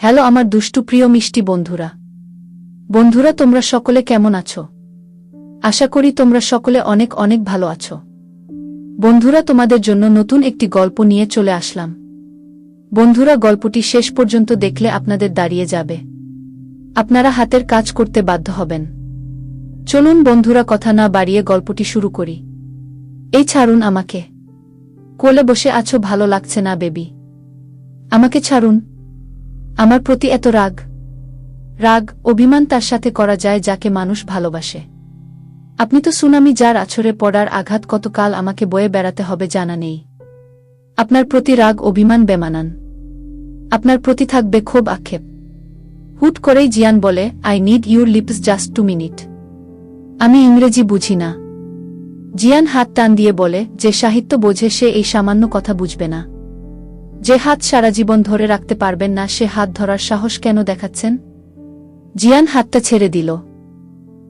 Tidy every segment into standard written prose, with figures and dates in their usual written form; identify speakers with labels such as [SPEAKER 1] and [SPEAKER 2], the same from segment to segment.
[SPEAKER 1] Hello আমার দুষ্টু প্রিয় মিষ্টি বন্ধুরা তোমরা সকলে কেমন আছো? আশা করি তোমরা সকলে অনেক অনেক ভালো আছো। বন্ধুরা তোমাদের জন্য নতুন একটি গল্প নিয়ে চলে আসলাম। বন্ধুরা গল্পটি শেষ পর্যন্ত দেখলে আপনাদের দাঁড়িয়ে যাবে, আপনারা হাতের কাজ করতে বাধ্য হবেন। চলুন বন্ধুরা কথা না বাড়িয়ে গল্পটি শুরু করি। এই ছাড়ুন আমাকে, কোলে বসে আছো ভালো লাগছে না বেবি, আমাকে ছাড়ুন। আমার প্রতি এত রাগ অভিমান তার সাথে করা যায় যাকে মানুষ ভালোবাসে। আপনি তো সুনামি, যার আছড়ে পড়ার আঘাত কতকাল আমাকে বয়ে বেড়াতে হবে জানা নেই। আপনার প্রতি রাগ অভিমান বেমানান, আপনার প্রতি থাকবে ক্ষোভ আক্ষেপ। হুট করেই জিয়ান বলে, I need your lips just 2 minute. আমি ইংরেজি বুঝি না। জিয়ান হাত টান দিয়ে বলে, যে সাহিত্য বোঝে সে এই সামান্য কথা বুঝবে না। যে হাত সারা জীবন ধরে রাখতে পারবেন না সে হাত ধরার সাহস কেন দেখাচ্ছেন? জিয়ান হাতটা ছেড়ে দিল।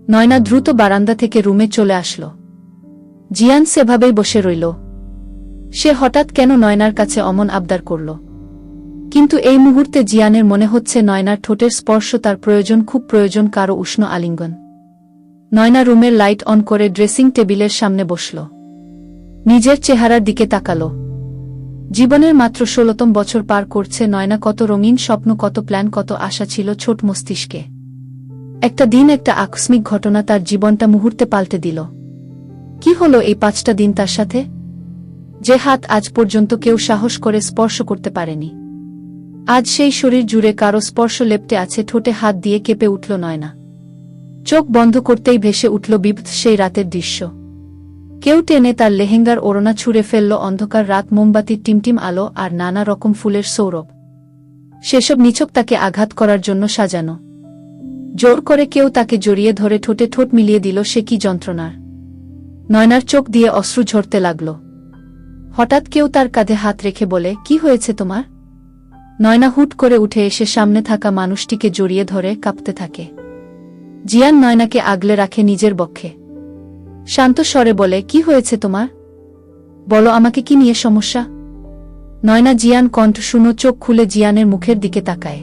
[SPEAKER 1] নয়না দ্রুত বারান্দা থেকে রুমে চলে আসলো। জিয়ান সেভাবেই বসে রইল। সে হঠাৎ কেন নয়নার কাছে অমন আবদার করল? কিন্তু এই মুহূর্তে জিয়ানের মনে হচ্ছে নয়নার ঠোঁটের স্পর্শ তার প্রয়োজন, খুব প্রয়োজন কারো উষ্ণ আলিঙ্গন। নয়না রুমের লাইট অন করে ড্রেসিং টেবিলের সামনে বসল। নিজের চেহারার দিকে তাকালো। জীবনের মাত্র 16তম বছর পার করছে নয়না। কত রঙিন স্বপ্ন, কত প্ল্যান, কত আশা ছিল ছোট মস্তিষ্কে। একটা দিন, একটা আকস্মিক ঘটনা তার জীবনটা মুহূর্তে পাল্টে দিল। কি হলো এই 5টা দিন তার সাথে? যে হাত আজ পর্যন্ত কেউ সাহস করে স্পর্শ করতে পারেনি, আজ সেই শরীর জুড়ে কারো স্পর্শ লেপ্টে আছে। ঠোঁটে হাত দিয়ে কেঁপে উঠল নয়না। চোখ বন্ধ করতেই ভেসে উঠল বিভৎস সেই রাতের দৃশ্য। কেউ টেনে তার লেহেঙ্গার ওড়না ছুঁড়ে ফেলল। অন্ধকার রাত, মোমবাতির টিমটিম আলো আর নানা রকম ফুলের সৌরভ। সেসব নিছক তাকে আঘাত করার জন্য সাজানো। জোর করে কেউ তাকে জড়িয়ে ধরে ঠোঁটে ঠোঁট মিলিয়ে দিল। সে কি যন্ত্রণার! নয়নার চোখ দিয়ে অশ্রু ঝরতে লাগল। হঠাৎ কেউ তার কাঁধে হাত রেখে বলে, কি হয়েছে তোমার? নয়না হুট করে উঠে এসে সামনে থাকা মানুষটিকে জড়িয়ে ধরে কাঁপতে থাকে। জিয়ান নয়নাকে আগলে রাখে নিজের বক্ষে। শান্ত স্বরে বলে, কি হয়েছে তোমার? বলো আমাকে, কি নিয়ে সমস্যা? নয়না জিয়ান কণ্ঠ শুনো চোখ খুলে জিয়ানের মুখের দিকে তাকায়।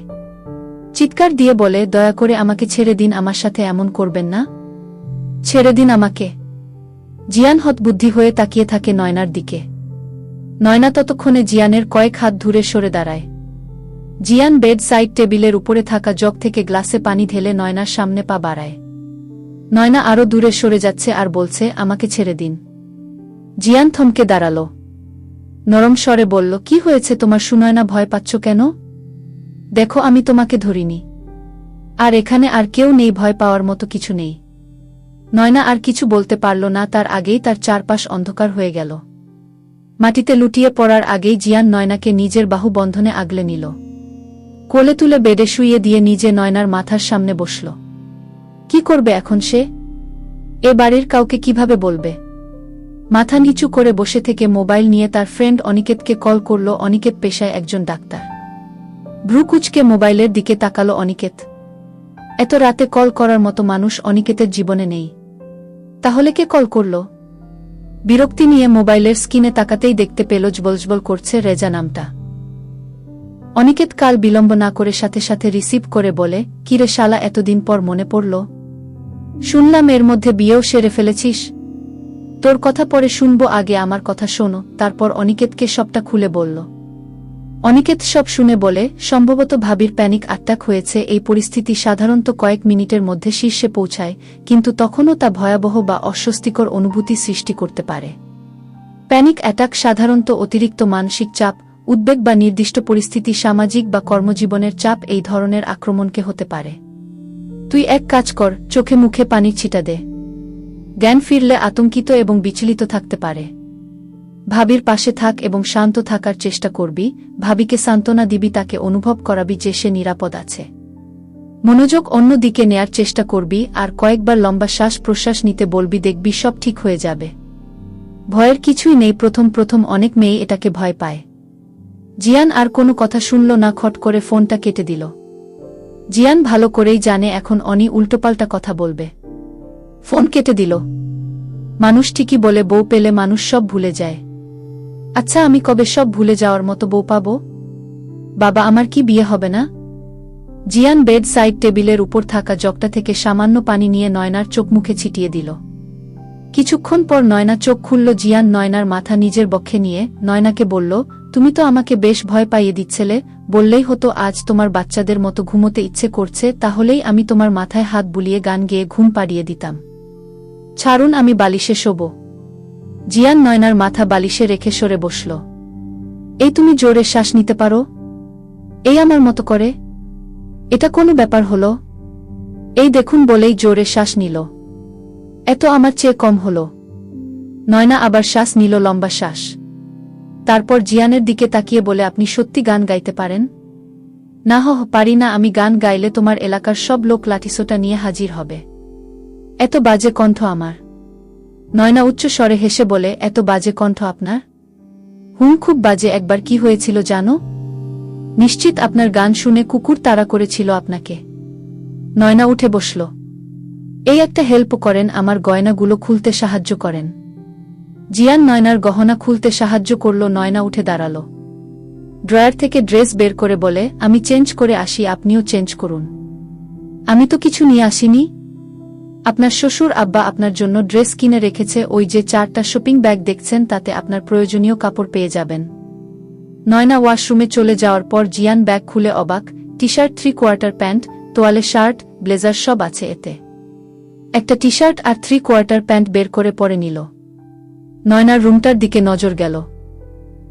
[SPEAKER 1] চিৎকার দিয়ে বলে, দয়া করে আমাকে ছেড়ে দিন, আমার সাথে এমন করবেন না, ছেড়ে দিন আমাকে। জিয়ান হতবুদ্ধি হয়ে তাকিয়ে থাকে নয়নার দিকে। নয়না ততক্ষণে জিয়ানের কয়েক হাত দূরে সরে দাঁড়ায়। জিয়ান বেড সাইড টেবিলের উপরে থাকা জগ থেকে গ্লাসে পানি ঢেলে নয়নার সামনে পা বাড়ায়। নয়না আরো দূরে সরে যাচ্ছে আর বলছে, আমাকে ছেড়ে দিন। জিয়ান থমকে দাঁড়াল। নরম স্বরে বলল, কি হয়েছে তোমার সুনয়না, ভয় পাচ্ছ কেন? দেখো আমি তোমাকে ধরিনি, আর এখানে আর কেউ নেই, ভয় পাওয়ার মতো কিছু নেই। নয়না আর কিছু বলতে পারল না, তার আগেই তার চারপাশ অন্ধকার হয়ে গেল। মাটিতে লুটিয়ে পড়ার আগেই জিয়ান নয়নাকে নিজের বাহু বন্ধনে আগলে নিল। কোলে তুলে বেডে শুইয়ে দিয়ে নিজে নয়নার মাথার সামনে বসল। কি করবে এখন সে? এ বাড়ির কাউকে কিভাবে বলবে? মাথা নিচু করে বসে থেকে মোবাইল নিয়ে তার ফ্রেন্ড অনিকেতকে কল করল। অনিকেত পেশায় একজন ডাক্তার। ভ্রু কুঁচকে মোবাইলের দিকে তাকালো অনিকেত। এত রাতে কল করার মতো মানুষ অনিকেতের জীবনে নেই। তাহলে কে কল করল? বিরক্তি নিয়ে মোবাইলের স্ক্রিনে তাকাতেই দেখতে পেল জবলজবল করছে রেজা নামটা। অনিকেত কাল বিলম্ব না করে সাথে সাথে রিসিভ করে বলে, কিরে শালা, এতদিন পর মনে পড়ল? শুনলাম এর মধ্যে বিয়েও সেরে ফেলেছিস। তোর কথা পরে শুনবো, আগে আমার কথা শোনো। তারপর অনিকেতকে সবটা খুলে বলল। অনিকেত সব শুনে বলে, সম্ভবত ভাবির প্যানিক অ্যাটাক হয়েছে। এই পরিস্থিতি সাধারণত কয়েক মিনিটের মধ্যে শীর্ষে পৌঁছায়, কিন্তু তখনও তা ভয়াবহ বা অস্বস্তিকর অনুভূতি সৃষ্টি করতে পারে। প্যানিক অ্যাটাক সাধারণত অতিরিক্ত মানসিক চাপ, উদ্বেগ বা নির্দিষ্ট পরিস্থিতি, সামাজিক বা কর্মজীবনের চাপ এই ধরনের আক্রমণকে হতে পারে। তুই এক কাজ কর, চোখে মুখে পানির ছিটা দে। জ্ঞান ফিরলে আতঙ্কিত এবং বিচলিত থাকতে পারে। ভাবির পাশে থাক এবং শান্ত থাকার চেষ্টা করবি। ভাবিকে সান্ত্বনা দিবি, তাকে অনুভব করাবি যে সে নিরাপদ আছে। মনোযোগ অন্য দিকে নেয়ার চেষ্টা করবি আর কয়েকবার লম্বা শ্বাস প্রশ্বাস নিতে বলবি, দেখবি সব ঠিক হয়ে যাবে। ভয়ের কিছুই নেই। প্রথম অনেক মেয়ে এটাকে ভয় পায়। জিয়ান আর কোনো কথা শুনল না, খট করে ফোনটা কেটে দিল। জিয়ান ভালো করেই জানে এখন অনি উল্টোপাল্টা কথা বলবে। ফোন কেটে দিল। মানুষ ঠিকই বলে, বউ পেলে মানুষ সব ভুলে যায়। আচ্ছা, আমি কবে সব ভুলে যাওয়ার মতো বউ পাবো? বাবা, আমার কি বিয়ে হবে না? জিয়ান বেড সাইড টেবিলের উপর থাকা জগটা থেকে সামান্য পানি নিয়ে নয়নার চোখ মুখে ছিটিয়ে দিল। কিছুক্ষণ পর নয়না চোখ খুলল। জিয়ান নয়নার মাথা নিজের বক্ষে নিয়ে নয়নাকে বলল, তুমি তো আমাকে বেশ ভয় পাইয়ে দিচ্ছিলে, বললেই হতো আজ তোমার বাচ্চাদের মতো ঘুমোতে ইচ্ছে করছে, তাহলেই আমি তোমার মাথায় হাত বুলিয়ে গান গেয়ে ঘুম পাড়িয়ে দিতাম। ছাড়ুন, আমি বালিশে শোব। জিয়ান নয়নার মাথা বালিশে রেখে সরে বসল। এই তুমি জোরে শ্বাস নিতে পারো? এই আমার মতো করে? এটা কোনো ব্যাপার হলো? এই দেখুন বলেই জোরে শ্বাস নিল। এত আমার চেয়ে কম হলো। নয়না আবার শ্বাস নিল, লম্বা শ্বাস। তারপর জিয়ানের দিকে তাকিয়ে বলে, আপনি সত্যি গান গাইতে পারেন? না পারি না। আমি গান গাইলে তোমার এলাকার সব লোক লাঠিসোঁটা নিয়ে হাজির হবে। এত বাজে কণ্ঠ আমার। নয়না উচ্চ স্বরে হেসে বলে, এত বাজে কণ্ঠ আপনার? খুব বাজে। একবার কি হয়েছিল জানো? নিশ্চিত আপনার গান শুনে কুকুর তাড়া করেছিল আপনাকে। নয়না উঠে বসল। এই একটা হেল্প করেন, আমার গয়নাগুলো খুলতে সাহায্য করেন। জিয়ান নয়নার গহনা খুলতে সাহায্য করল। নয়না উঠে দাঁড়াল। ড্রয়ার থেকে ড্রেস বের করে বলে, আমি চেঞ্জ করে আসি, আপনিও চেঞ্জ করুন। আমি তো কিছু নিয়ে আসিনি। আপনার শ্বশুর আব্বা আপনার জন্য ড্রেস কিনে রেখেছে, ওই যে 4টা শপিং ব্যাগ দেখছেন, তাতে আপনার প্রয়োজনীয় কাপড় পেয়ে যাবেন। নয়না ওয়াশরুমে চলে যাওয়ার পর জিয়ান ব্যাগ খুলে অবাক। টি-শার্ট, 3/4 প্যান্ট, তোয়ালে শার্ট, ব্লেজার সব আছে এতে। একটা টি-শার্ট আর 3/4 প্যান্ট বের করে পরে নিল। নয়নার রুমটার দিকে নজর গেল।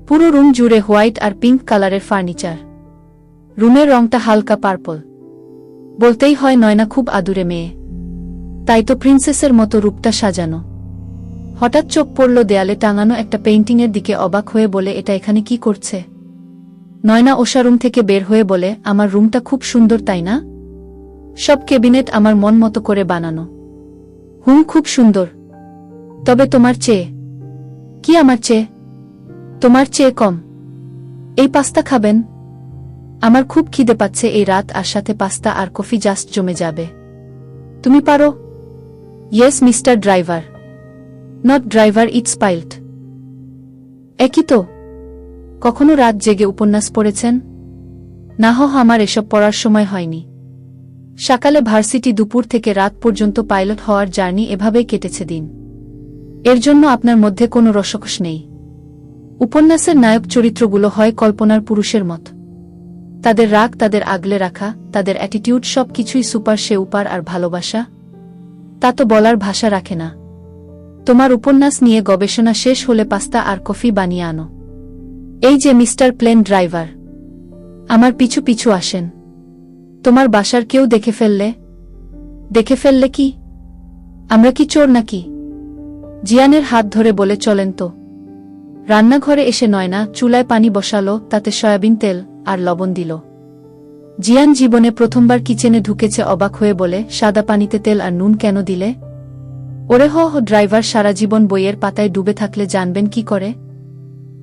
[SPEAKER 1] পুরো রুম জুড়ে হোয়াইট আর পিঙ্ক কালারের ফার্নিচার। রুমের রংটা হালকা পার্পল। বলতেই হয় নয়না খুব আদুরে মেয়ে, তাই তো প্রিন্সেসের মতো রূপটা সাজানো। হঠাৎ চোখ পড়ল দেয়ালে টাঙানো একটা পেইন্টিংয়ের দিকে। অবাক হয়ে বলে, এটা এখানে কি করছে? নয়না ওষা রুম থেকে বের হয়ে বলে, আমার রুমটা খুব সুন্দর তাই না? সব ক্যাবিনেট আমার মন মতো করে বানানো। খুব সুন্দর। তবে তোমার চেয়ে। কি আমার চেয়ে? তোমার চেয়ে কম। এই পাস্তা খাবেন? আমার খুব খিদে পাচ্ছে এই রাত, আর সাথে পাস্তা আর কফি জাস্ট জমে যাবে। তুমি পারো? Yes mister driver. Not driver, it's pilot. একই তো। কখনো রাত জেগে উপন্যাস পড়েছেন? না আমার এসব পড়ার সময় হয়নি। সকালে ভার্সিটি, দুপুর থেকে রাত পর্যন্ত পাইলট হওয়ার জার্নি, এভাবেই কেটেছে দিন। এর জন্য আপনার মধ্যে কোনো রসকস নেই। উপন্যাসের নায়ক চরিত্রগুলো হয় কল্পনার পুরুষের মত। তাদের রাগ, তাদের আগলে রাখা, তাদের অ্যাটিটিউড, সব কিছুই সুপার সেউপার। আর ভালোবাসা, তা তো বলার ভাষা রাখে না। তোমার উপন্যাস নিয়ে গবেষণা শেষ হলে পাস্তা আর কফি বানিয়ে আনো। এই যে মিস্টার প্লেন ড্রাইভার, আমার পিছু পিছু আসেন। তোমার বাসার কেউ দেখে ফেললে? দেখে ফেললে কি? আমরা কি চোর নাকি? জিয়ানের হাত ধরে বলে, চলেন তো। রান্নাঘরে এসে নয়না চুলায় পানি বসালো, তাতে সয়াবিন তেল আর লবণ দিল। জিয়ান জীবনে প্রথমবার কিচেনে ঢুকেছে। অবাক হয়ে বলে, সাদা পানিতে তেল আর নুন কেন দিলে? ওরে ড্রাইভার সারা জীবন বইয়ের পাতায় ডুবে থাকলে জানবেন কি করে?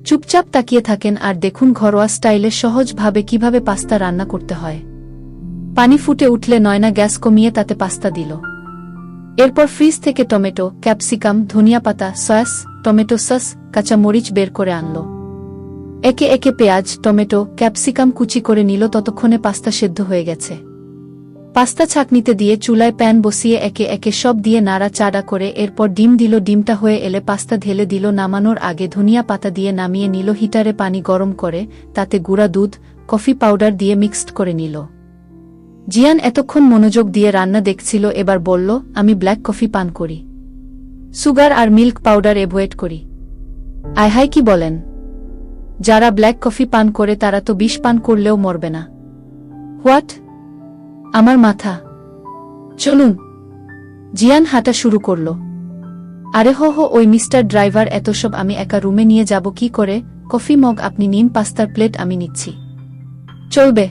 [SPEAKER 1] চুপচাপ তাকিয়ে থাকেন আর দেখুন ঘরোয়া স্টাইলে সহজভাবে কিভাবে পাস্তা রান্না করতে হয়। পানি ফুটে উঠলে নয়না গ্যাস কমিয়ে তাতে পাস্তা দিল। এরপর ফ্রিজ থেকে টমেটো, ক্যাপসিকাম, ধনিয়া পাতা, সস, টমেটো সস, কাঁচা মরিচ বের করে আনল। একে একে পেঁয়াজ, টমেটো, ক্যাপসিকাম কুচি করে নিল। ততক্ষণে পাস্তা সেদ্ধ হয়ে গেছে। পাস্তা ছাঁকনিতে দিয়ে চুলায় প্যান বসিয়ে একে একে সব দিয়ে নাড়া চাড়া করে এরপর ডিম দিল। ডিমটা হয়ে এলে পাস্তা ঢেলে দিল। নামানোর আগে ধনিয়া পাতা দিয়ে নামিয়ে নিল। হিটারে পানি গরম করে তাতে গুঁড়া দুধ, কফি পাউডার দিয়ে মিক্সড করে নিল। জিয়ান এতক্ষণ মনোযোগ দিয়ে রান্না দেখছিল, এবার বলল, আমি ব্ল্যাক কফি পান করি। সুগার আর মিল্ক পাউডার এভয়েড করি। আয় হায়, কি বলেন? যারা ব্ল্যাক কফি পান করে তারা তো বিষ পান করলেও মরবে না। হোয়াট? আমার মাথা। চলুন। জিয়ান হাঁটা শুরু করল। আরে ওই মিস্টার ড্রাইভার, এত সব আমি একা রুমে নিয়ে যাব কি করে? কফি মগ আপনি নিন, পাস্তার প্লেট আমি নিচ্ছি। চলবে?